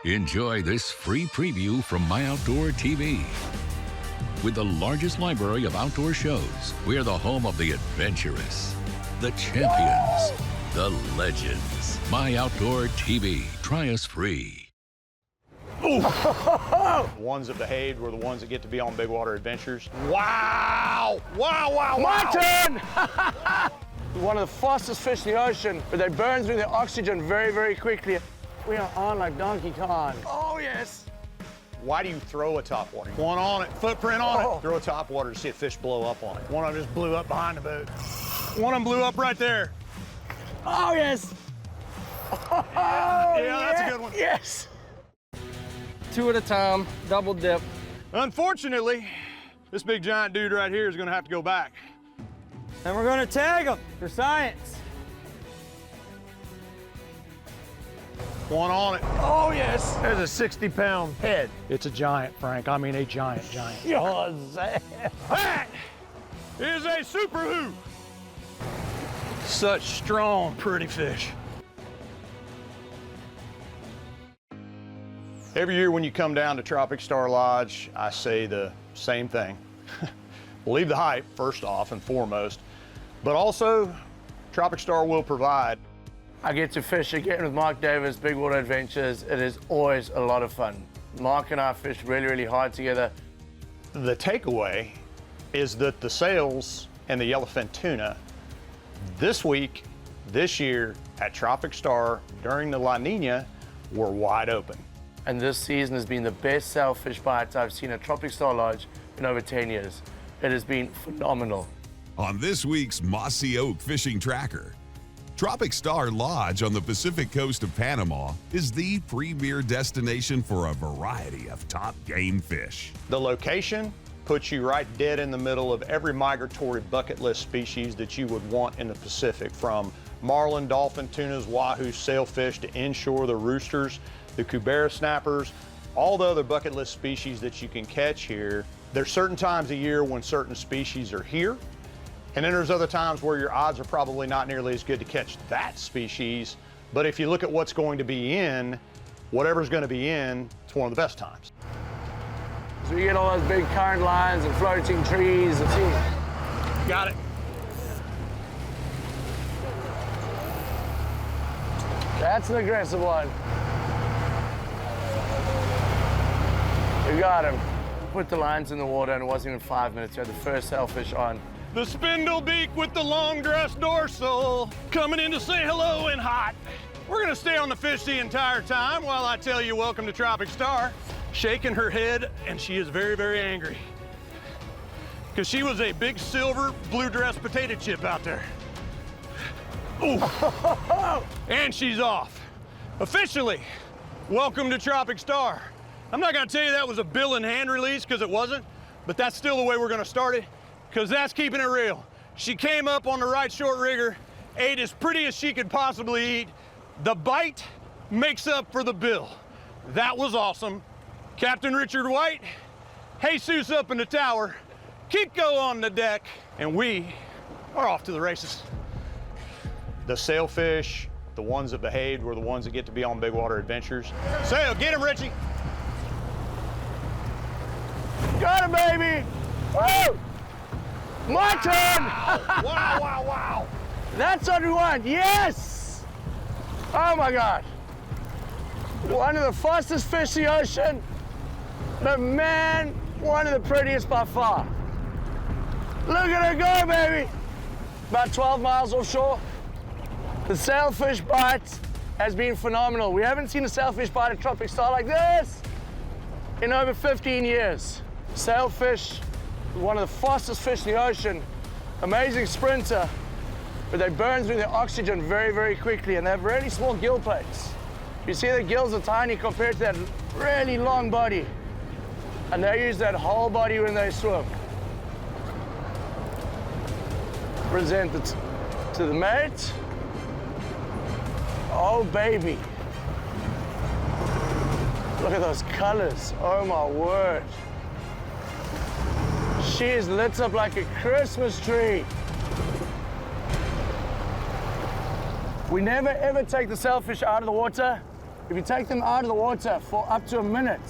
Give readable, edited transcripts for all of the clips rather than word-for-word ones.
Enjoy this free preview from MyOutdoorTV. With the largest library of outdoor shows, we're the home of the adventurous, the champions, the legends. MyOutdoorTV. Try us free. The ones that behaved were the ones that get to be on BigWater Adventures. Wow! Wow, wow, wow! My turn! One of the fastest fish in the ocean, but they burn through their oxygen very, very quickly. We are on like Donkey Kong. Oh, yes! Why do you throw a topwater? One on it, footprint on it. Throw a topwater to see a fish blow up on it. One of them just blew up behind the boat. One of them blew up right there. Oh, yes! Oh, yeah, that's a good one. Yes! 2 at a time, double dip. Unfortunately, this big giant dude right here is gonna have to go back. And we're gonna tag him for science. One on it. Oh, yes! There's a 60-pound head. It's a giant, Frank. I mean a giant. Oh, Zach. That is a super hoop. Such strong, pretty fish. Every year when you come down to Tropic Star Lodge, I say the same thing. Believe the hype, first off and foremost, but also Tropic Star will provide. I get to fish again with Mark Davis, BigWater Adventures. It is always a lot of fun. Mark and I fish really, really hard together. The takeaway is that the sales and the yellowfin tuna this week, this year at Tropic Star during the La Nina were wide open. And this season has been the best sailfish bites I've seen at Tropic Star Lodge in over 10 years. It has been phenomenal. On this week's Mossy Oak Fishing Tracker, Tropic Star Lodge on the Pacific coast of Panama is the premier destination for a variety of top game fish. The location puts you right dead in the middle of every migratory bucket list species that you would want in the Pacific, from marlin, dolphin, tunas, wahoo, sailfish, to inshore, the roosters, the cubera snappers, all the other bucket list species that you can catch here. There's certain times a year when certain species are here, and then there's other times where your odds are probably not nearly as good to catch that species. But if you look at what's going to be in, whatever's going to be in, it's one of the best times. So you get all those big current lines and floating trees and see. Got it. That's an aggressive one. We got him. Put the lines in the water and it wasn't even 5 minutes. We had the first sailfish on. The spindle beak with the long dress dorsal coming in to say hello and hot. We're gonna stay on the fish the entire time while I tell you welcome to Tropic Star. Shaking her head, and she is very, very angry, because she was a big silver blue dress potato chip out there. Ooh. And she's off. Officially, welcome to Tropic Star. I'm not gonna tell you that was a bill in hand release, because it wasn't, but that's still the way we're gonna start it, because that's keeping it real. She came up on the right short rigger, ate as pretty as she could possibly eat. The bite makes up for the bill. That was awesome. Captain Richard White, Jesus up in the tower, Kiko on the deck, and we are off to the races. The sailfish, the ones that behaved, were the ones that get to be on BigWater Adventures. Sail, get him, Richie. Got him, baby! Woo! My turn! Wow, wow, wow. That's what we want, yes! Oh my God. One of the fastest fish in the ocean, but man, one of the prettiest by far. Look at her go, baby! About 12 miles offshore. The sailfish bite has been phenomenal. We haven't seen a sailfish bite at Tropic Star like this in over 15 years. Sailfish, one of the fastest fish in the ocean, amazing sprinter, but they burn through their oxygen very, very quickly, and they have really small gill plates. You see the gills are tiny compared to that really long body, and they use that whole body when they swim. Present it to the mate. Oh, baby. Look at those colors, oh my word. She is lit up like a Christmas tree. We never ever take the sailfish out of the water If you take them out of the water for up to a minute,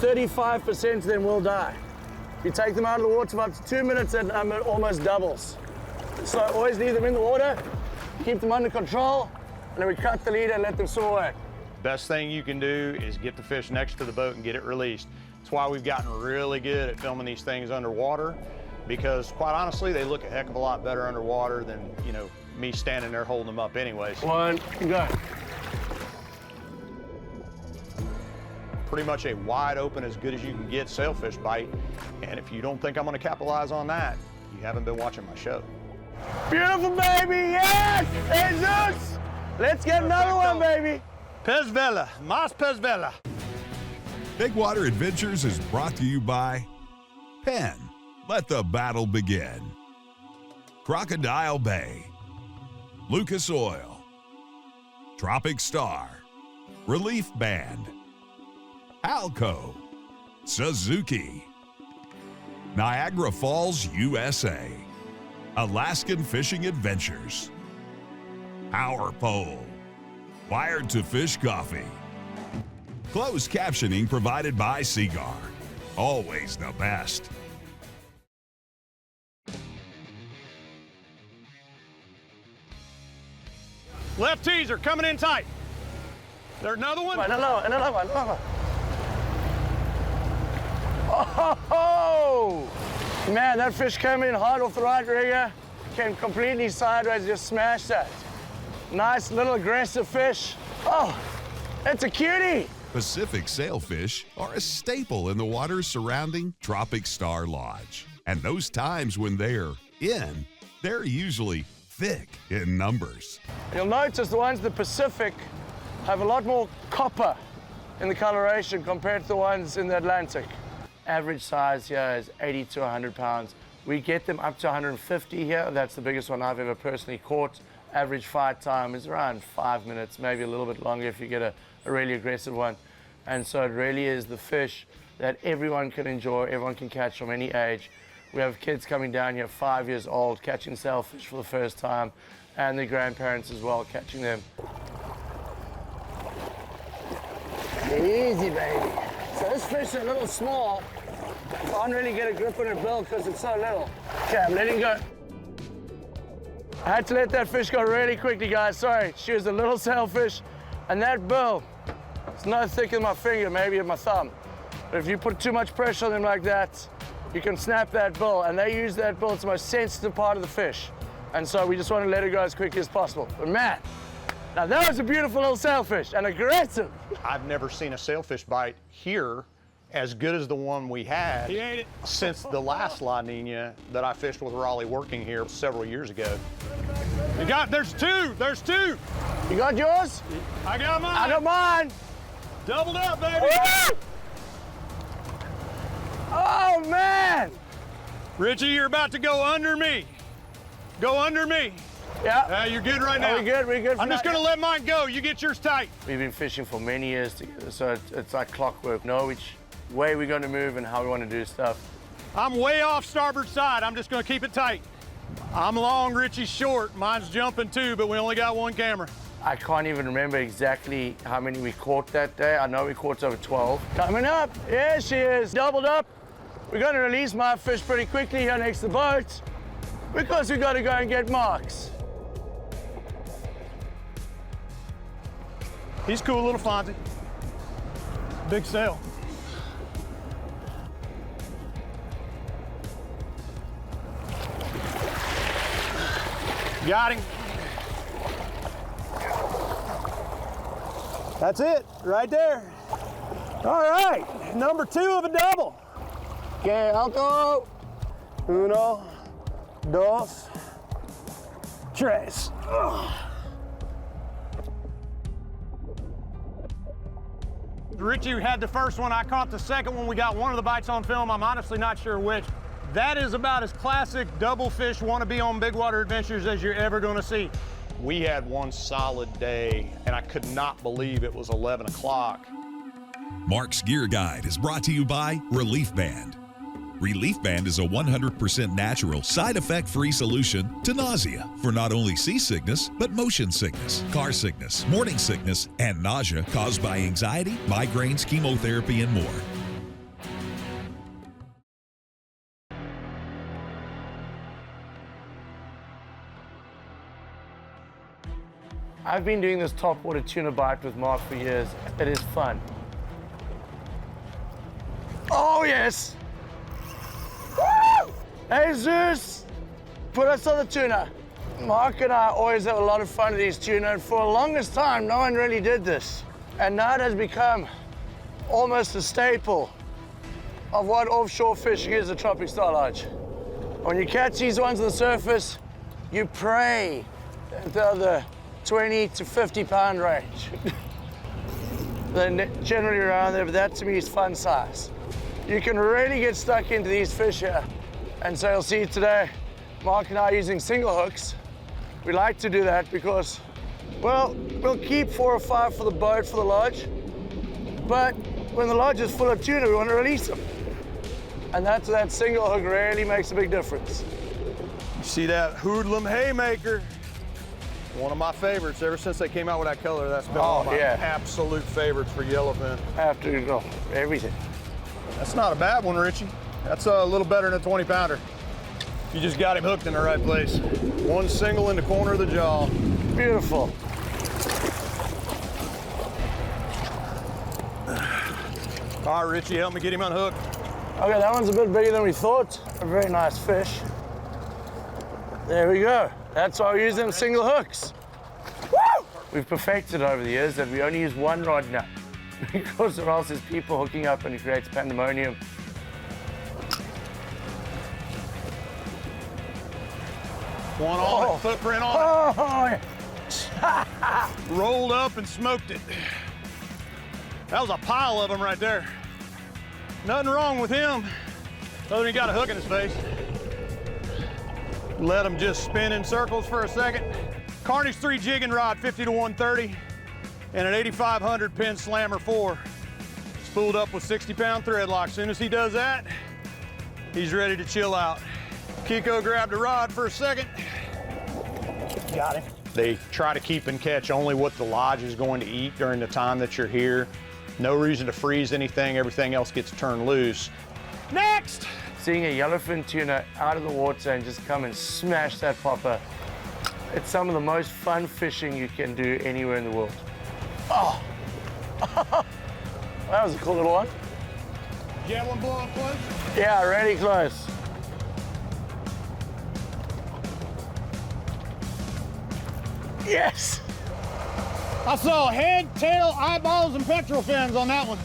35% of them will die. If you take them out of the water for up to 2 minutes, that number almost doubles. So always leave them in the water, keep them under control, and then we cut the leader and let them swim away. Best thing you can do is get the fish next to the boat and get it released. That's why we've gotten really good at filming these things underwater, because quite honestly, they look a heck of a lot better underwater than, you know, me standing there holding them up anyways. One, go. Pretty much a wide open, as good as you can get sailfish bite. And if you don't think I'm gonna capitalize on that, you haven't been watching my show. Beautiful, baby, yes! Jesus! Let's get another one, baby. Pez vela, mas pez vela. BigWater Adventures is brought to you by Penn. Let the battle begin. Crocodile Bay. Lucas Oil. Tropic Star. Relief Band. Alco. Suzuki. Niagara Falls, USA. Alaskan Fishing Adventures. Power Pole. Wired to Fish Coffee. Closed captioning provided by Seagar. Always the best. Left teaser coming in tight. There's another one. Another one. Oh, man, that fish came in hard off the right rigger, came completely sideways, just smashed that. Nice little aggressive fish. Oh, it's a cutie. Pacific sailfish are a staple in the waters surrounding Tropic Star Lodge. And those times when they're in, they're usually thick in numbers. You'll notice the ones in the Pacific have a lot more copper in the coloration compared to the ones in the Atlantic. Average size here is 80 to 100 pounds. We get them up to 150 here. That's the biggest one I've ever personally caught. Average fight time is around 5 minutes, maybe a little bit longer if you get a really aggressive one. And so it really is the fish that everyone can enjoy, everyone can catch from any age. We have kids coming down here 5 years old, catching sailfish for the first time, and their grandparents as well, catching them. Easy, baby. So this fish is a little small. Can't really get a grip on her bill because it's so little. Okay, I'm letting go. I had to let that fish go really quickly, guys. Sorry, she was a little sailfish, and that bill, it's no thicker than my finger, maybe my thumb. But if you put too much pressure on them like that, you can snap that bill, and they use that bill. It's the most sensitive part of the fish. And so we just want to let it go as quickly as possible. But man, now that was a beautiful little sailfish, and aggressive. I've never seen a sailfish bite here as good as the one we had He ate it. since the last La Nina that I fished with Raleigh working here several years ago. There's two. You got yours? I got mine. I got mine. Doubled up, baby. Woo! Oh, man. Richie, you're about to go under me. Go under me. Yeah. You're good right now. We're good. I'm just gonna let mine go. You get yours tight. We've been fishing for many years together, so it's like clockwork. Know which way we're going to move and how we want to do stuff. I'm way off starboard side. I'm just gonna keep it tight. I'm long, Richie's short. Mine's jumping too, but we only got one camera. I can't even remember exactly how many we caught that day. I know we caught over 12. Coming up. There she is. Doubled up. We're going to release my fish pretty quickly here next to the boat because we've got to go and get Mark's. He's cool, little Fonzie. Big sail. Got him. That's it, right there. All right, number 2 of a double. Okay, alto. Uno, dos, tres. Richie had the first one. I caught the second one. We got one of the bites on film. I'm honestly not sure which. That is about as classic double fish wannabe on BigWater Adventures as you're ever gonna see. We had one solid day, and I could not believe it was 11 o'clock. Mark's Gear Guide is brought to you by Relief Band. Relief Band is a 100% natural, side effect-free solution to nausea for not only seasickness, but motion sickness, car sickness, morning sickness, and nausea caused by anxiety, migraines, chemotherapy, and more. I've been doing this topwater tuna bite with Mark for years. It is fun. Oh, yes. Woo! Jesus, put us on the tuna. Mark and I always have a lot of fun with these tuna, and for the longest time, no one really did this. And now it has become almost a staple of what offshore fishing is at Tropic Star Lodge. When you catch these ones on the surface, you pray that they're the 20 to 50 pound range. They're generally around there, but that to me is fun size. You can really get stuck into these fish here. And so you'll see today, Mark and I are using single hooks. We like to do that because, well, we'll keep 4 or 5 for the boat, for the lodge. But when the lodge is full of tuna, we want to release them. And that's where that single hook really makes a big difference. You see that hoodlum haymaker? One of my favorites. Ever since they came out with that color, that's been one of my absolute favorites for yellowfin. After, everything. That's not a bad one, Richie. That's a little better than a 20-pounder. You just got him hooked in the right place. One single in the corner of the jaw. Beautiful. All right, Richie, help me get him unhooked. Okay, that one's a bit bigger than we thought. A very nice fish. There we go. That's why we use them single hooks. Woo! We've perfected over the years that we only use one rod now because or else there's people hooking up and it creates pandemonium. One on it, footprint on Oh, it. Rolled up and smoked it. That was a pile of them right there. Nothing wrong with him, other than he got a hook in his face. Let him just spin in circles for a second. Carney's 3 jigging rod, 50 to 130, and an 8500 pin slammer 4. Spooled up with 60-pound thread lock. As soon as he does that, he's ready to chill out. Kiko grabbed a rod for a second. Got him. They try to keep and catch only what the lodge is going to eat during the time that you're here. No reason to freeze anything. Everything else gets turned loose. Next! Seeing a yellowfin tuna out of the water and just come and smash that popper, it's some of the most fun fishing you can do anywhere in the world. Oh, that was a cool little one. Did you have one blow up close? Yeah, really close. Yes! I saw head, tail, eyeballs, and pectoral fins on that one.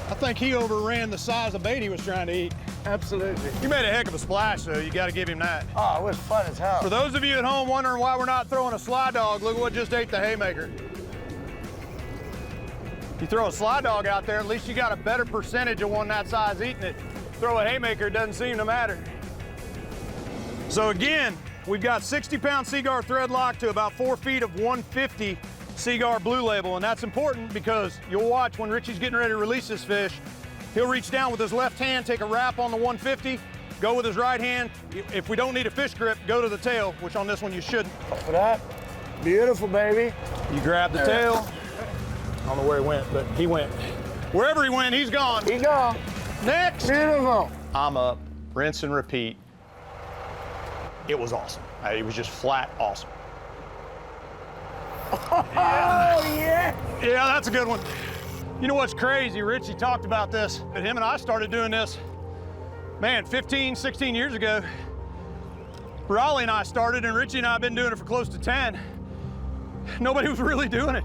I think he overran the size of bait he was trying to eat. Absolutely. You made a heck of a splash, though. You got to give him that. Oh, it was fun as hell. For those of you at home wondering why we're not throwing a slide dog, look at what just ate the haymaker. You throw a slide dog out there, at least you got a better percentage of one that size eating it. Throw a haymaker, it doesn't seem to matter. So again, we've got 60-pound Seaguar thread lock to about 4 feet of 150 Seaguar Blue Label, and that's important because you'll watch when Richie's getting ready to release this fish, he'll reach down with his left hand, take a wrap on the 150, go with his right hand. If we don't need a fish grip, go to the tail, which on this one you shouldn't. For that, beautiful, baby. You grab the tail. I don't know where he went, but he went. Wherever he went, he's gone. He gone. Next. Beautiful. I'm up, rinse and repeat. It was awesome. It was just flat awesome. Oh, yeah. Yeah, that's a good one. You know what's crazy? Richie talked about this, but him and I started doing this, man, 15, 16 years ago. Raleigh and I started, and Richie and I have been doing it for close to 10. Nobody was really doing it.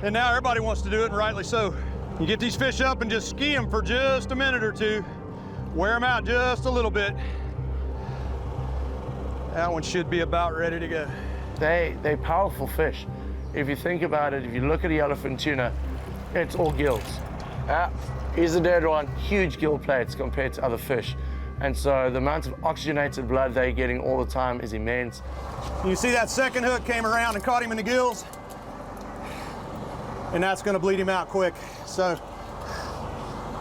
And now everybody wants to do it, and rightly so. You get these fish up and just ski them for just a minute or two. Wear them out just a little bit. That one should be about ready to go. They're powerful fish. If you think about it, if you look at a yellowfin tuna, it's all gills. Here's a dead one, huge gill plates compared to other fish. And so the amount of oxygenated blood they're getting all the time is immense. You see that second hook came around and caught him in the gills? And that's gonna bleed him out quick. So,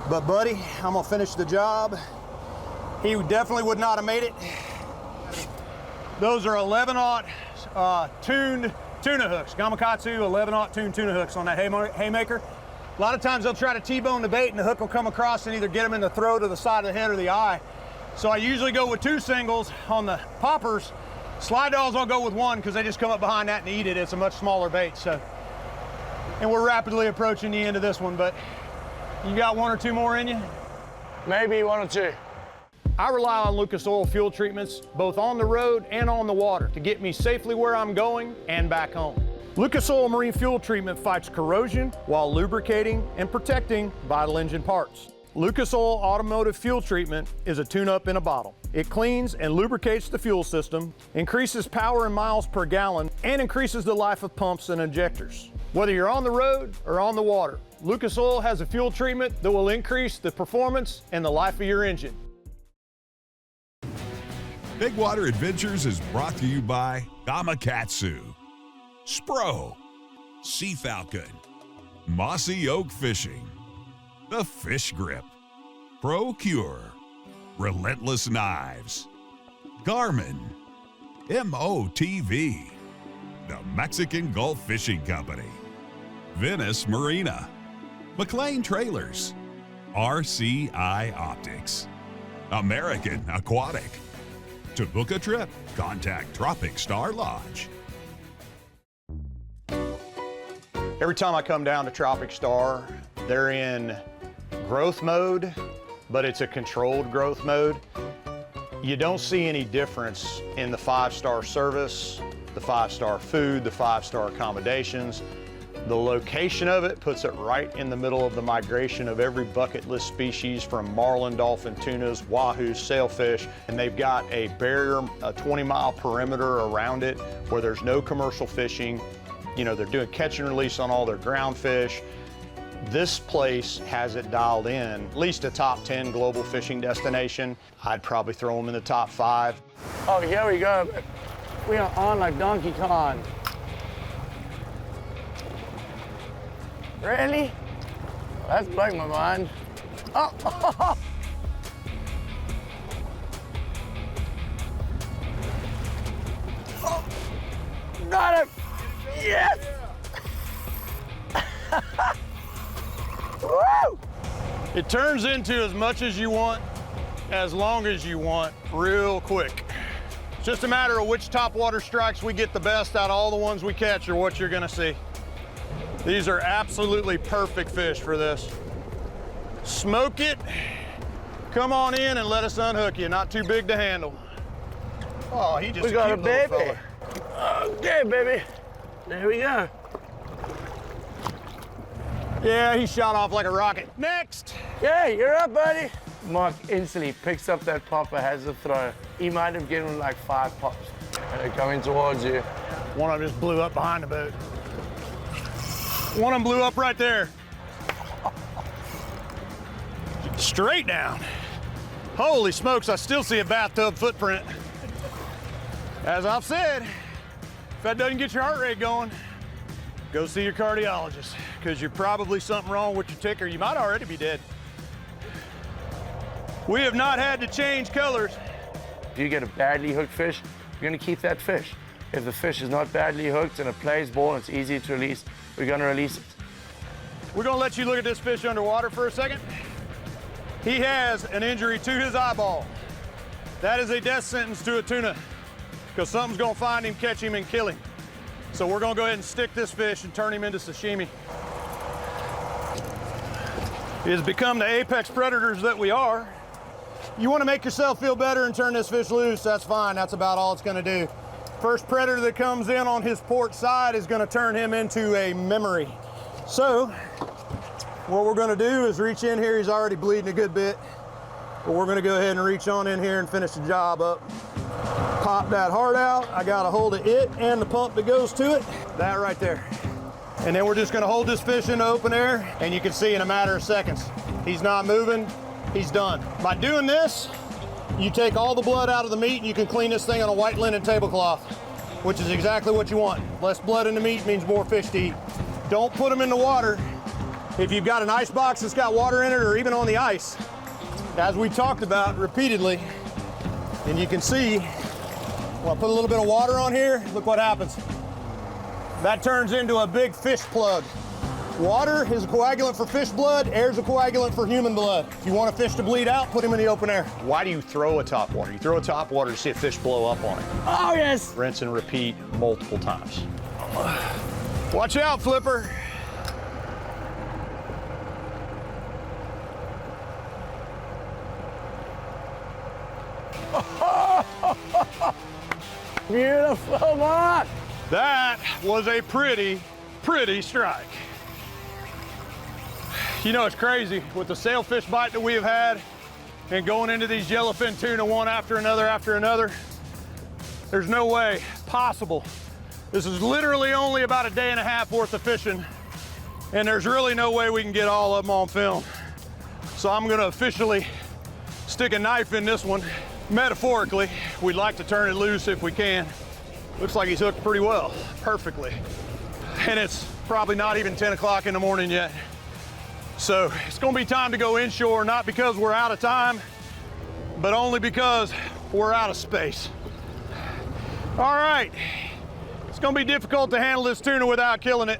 but buddy, I'm gonna finish the job. he definitely would not have made it. Those are 11-aught tuned tuna hooks, Gamakatsu 11-aught tuned tuna hooks on that haymaker. A lot of times they'll try to T-bone the bait and the hook will come across and either get them in the throat or the side of the head or the eye. So I usually go with 2 singles on the poppers. Slide dogs I'll go with 1 because they just come up behind that and eat it. It's a much smaller bait. So, and we're rapidly approaching the end of this one, but you got 1 or 2 more in you? Maybe 1 or 2. I rely on Lucas Oil fuel treatments, both on the road and on the water, to get me safely where I'm going and back home. Lucas Oil Marine Fuel Treatment fights corrosion while lubricating and protecting vital engine parts. Lucas Oil Automotive Fuel Treatment is a tune-up in a bottle. It cleans and lubricates the fuel system, increases power and miles per gallon, and increases the life of pumps and injectors. Whether you're on the road or on the water, Lucas Oil has a fuel treatment that will increase the performance and the life of your engine. BigWater Adventures is brought to you by Gamakatsu, Spro, Sea Falcon, Mossy Oak Fishing, The Fish Grip, Procure, Relentless Knives, Garmin, MOTV, the Mexican Gulf Fishing Company, Venice Marina, McLean Trailers, RCI Optics, American Aquatic. To book a trip, contact Tropic Star Lodge. Every time I come down to Tropic Star, they're in growth mode, but it's a controlled growth mode. You don't see any difference in the 5-star service, the 5-star food, the 5-star accommodations. The location of it puts it right in the middle of the migration of every bucket list species, from marlin, dolphin, tunas, wahoos, sailfish, and they've got a barrier, a 20-mile perimeter around it where there's no commercial fishing. You know, they're doing catch and release on all their ground fish. This place has it dialed in, at least a top 10 global fishing destination. I'd probably throw them in the top 5. Oh, here we go. We are on like Donkey Kong. Really? That's blowing my mind. Oh. Oh. Got it. Yes. Woo! It turns into as much as you want, as long as you want, real quick. It's just a matter of which top water strikes we get the best out of all the ones we catch or what you're gonna see. These are absolutely perfect fish for this. Smoke it, come on in and let us unhook you. Not too big to handle. Oh, he just we got a a cute little baby. fella. Okay, baby. There we go. Yeah, he shot off like a rocket. Next. Yeah, you're up, buddy. Mark instantly picks up that popper, has a throw. He might have given like 5 pops. And they're coming towards you. One of them just blew up behind the boat. One of them blew up right there. Straight down. Holy smokes, I still see a bathtub footprint. As I've said, if that doesn't get your heart rate going, go see your cardiologist, because you're probably something wrong with your ticker. You might already be dead. We have not had to change colors. If you get a badly hooked fish, you're gonna keep that fish. If the fish is not badly hooked and it plays ball and it's easy to release, we're gonna release it. We're gonna let you look at this fish underwater for a second. He has an injury to his eyeball. That is a death sentence to a tuna, because something's gonna find him, catch him, and kill him. So we're gonna go ahead and stick this fish and turn him into sashimi. He has become the apex predators that we are. You wanna make yourself feel better and turn this fish loose, that's fine, that's about all it's gonna do. First predator that comes in on his port side is gonna turn him into a memory. So, what we're gonna do is reach in here. He's already bleeding a good bit, but we're gonna go ahead and reach on in here and finish the job up. Pop that heart out. I got a hold of it and the pump that goes to it. That right there. And then we're just gonna hold this fish in the open air, and you can see in a matter of seconds, he's not moving, he's done. By doing this, you take all the blood out of the meat and you can clean this thing on a white linen tablecloth, which is exactly what you want. Less blood in the meat means more fish to eat. Don't put them in the water. If you've got an ice box that's got water in it, or even on the ice, As we talked about repeatedly, and you can see, when I put a little bit of water on here, look what happens. That turns into a big fish plug. Water is a coagulant for fish blood, air is a coagulant for human blood. If you want a fish to bleed out, put him in the open air. Why do you throw a top water? You throw a top water to see a fish blow up on it. Oh, yes. Rinse and repeat multiple times. Watch out, Flipper. Beautiful, Mark. That was a pretty strike. You know, it's crazy with the sailfish bite that we have had and going into these yellowfin tuna one after another. There's no way possible. This is literally only about a day and a half worth of fishing, and there's really no way we can get all of them on film. So I'm gonna officially stick a knife in this one. Metaphorically, we'd like to turn it loose if we can. Looks like he's hooked pretty well, perfectly. And it's probably not even 10 o'clock in the morning yet. So it's gonna be time to go inshore, not because we're out of time, but only because we're out of space. All right, it's gonna be difficult to handle this tuna without killing it.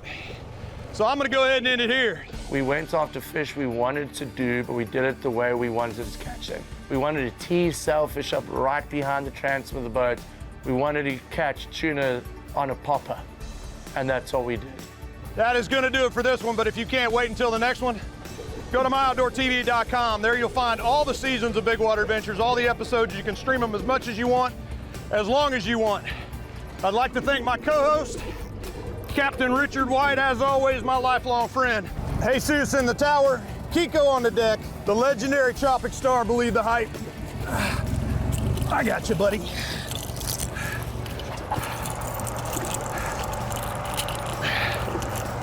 So I'm gonna go ahead and end it here. We went after fish we wanted to do, but we did it the way we wanted to catch them. We wanted to tee sailfish up right behind the transom of the boat. We wanted to catch tuna on a popper, and that's all we did. That is gonna do it for this one, but if you can't wait until the next one, go to MyOutdoorTV.com. There you'll find all the seasons of BigWater Adventures, all the episodes. You can stream them as much as you want, as long as you want. I'd like to thank my co-host, Captain Richard White, as always, my lifelong friend. Jesus in the tower, Kiko on the deck, the legendary Tropic Star, believe the hype. I got you, buddy.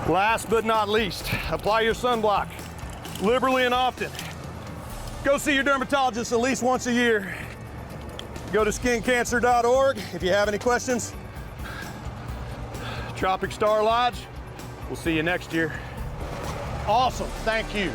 Last but not least, apply your sunblock liberally and often. Go see your dermatologist at least once a year. Go to skincancer.org if you have any questions. Tropic Star Lodge, we'll see you next year. Awesome, thank you.